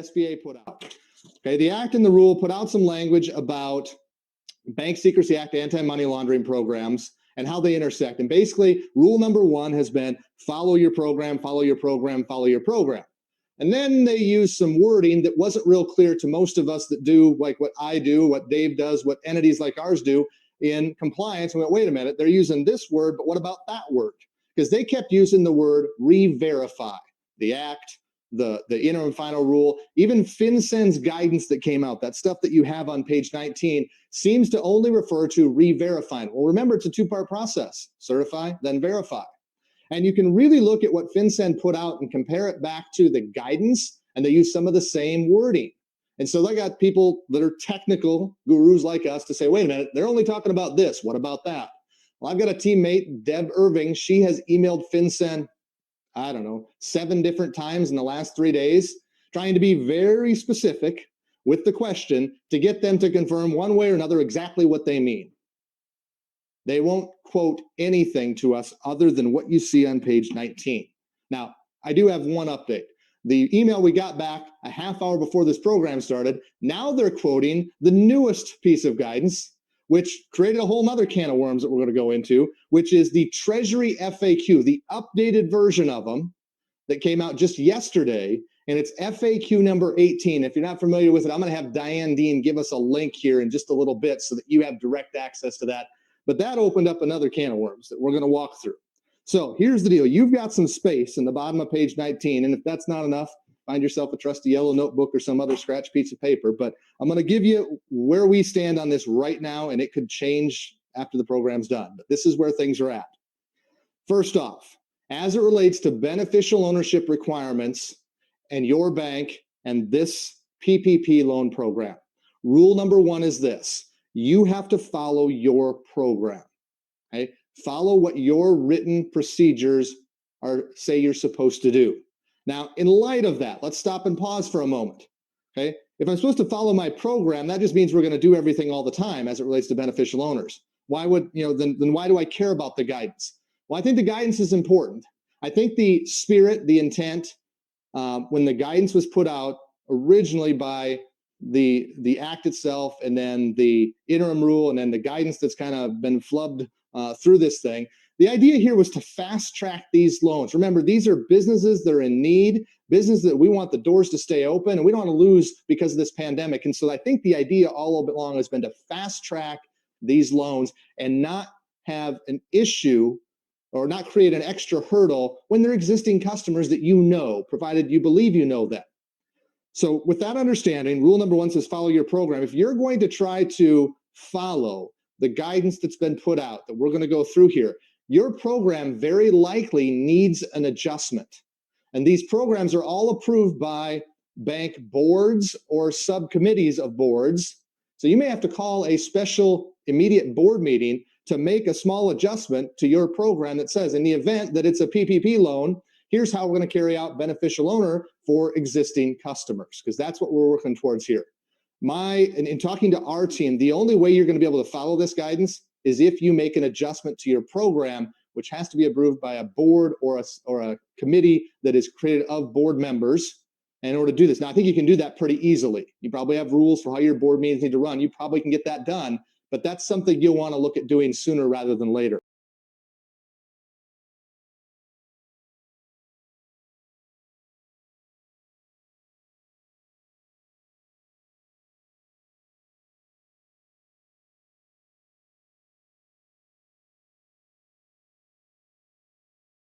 SBA put out. Okay, the act and the rule put out some language about Bank Secrecy Act anti-money laundering programs and how they intersect. And basically, rule number one has been follow your program, follow your program, follow your program. And then they use some wording that wasn't real clear to most of us that do like what I do, what Dave does, what entities like ours do in compliance. We went, wait a minute, they're using this word, but what about that word? Because they kept using the word reverify, the act, the interim final rule, even FinCEN's guidance that came out, that stuff that you have on page 19, seems to only refer to re-verifying. Well, remember, it's a two-part process, certify, then verify. And you can really look at what FinCEN put out and compare it back to the guidance, and they use some of the same wording. And so they got people that are technical gurus like us to say, wait a minute, they're only talking about this. What about that? Well, I've got a teammate, Deb Irving. She has emailed FinCEN, I don't know, 7 different times in the last 3 days, trying to be very specific with the question to get them to confirm one way or another exactly what they mean. They won't quote anything to us other than what you see on page 19. Now, I do have one update. The email we got back a half hour before this program started, now they're quoting the newest piece of guidance, which created a whole nother can of worms that we're going to go into, which is the Treasury FAQ, the updated version of them that came out just yesterday, and it's FAQ number 18. If you're not familiar with it, I'm going to have Diane Dean give us a link here in just a little bit so that you have direct access to that. But that opened up another can of worms that we're going to walk through. So here's the deal. You've got some space in the bottom of page 19, and if that's not enough, find yourself a trusty yellow notebook or some other scratch piece of paper. But I'm going to give you where we stand on this right now, and it could change after the program's done. But this is where things are at. First off, as it relates to beneficial ownership requirements and your bank and this PPP loan program, rule number one is this. You have to follow your program. Okay? Follow what your written procedures say you're supposed to do. Now, in light of that, let's stop and pause for a moment. Okay? If I'm supposed to follow my program, that just means we're going to do everything all the time as it relates to beneficial owners. Why would, then why do I care about the guidance? Well, I think the guidance is important. I think the spirit, the intent, when the guidance was put out originally by the act itself, and then the interim rule, and then the guidance that's kind of been flubbed through this thing. The idea here was to fast track these loans. Remember, these are businesses that are in need, businesses that we want the doors to stay open, and we don't want to lose because of this pandemic. And so I think the idea all along has been to fast track these loans and not have an issue or not create an extra hurdle when they're existing customers that you know, provided you believe you know them. So with that understanding, rule number one says follow your program. If you're going to try to follow the guidance that's been put out that we're going to go through here, your program very likely needs an adjustment. And these programs are all approved by bank boards or subcommittees of boards. So you may have to call a special immediate board meeting to make a small adjustment to your program that says, in the event that it's a PPP loan, here's how we're going to carry out beneficial owner for existing customers, because that's what we're working towards here. In talking to our team, the only way you're going to be able to follow this guidance is if you make an adjustment to your program, which has to be approved by a board or a committee that is created of board members in order to do this. Now, I think you can do that pretty easily. You probably have rules for how your board meetings need to run. You probably can get that done, but that's something you'll want to look at doing sooner rather than later.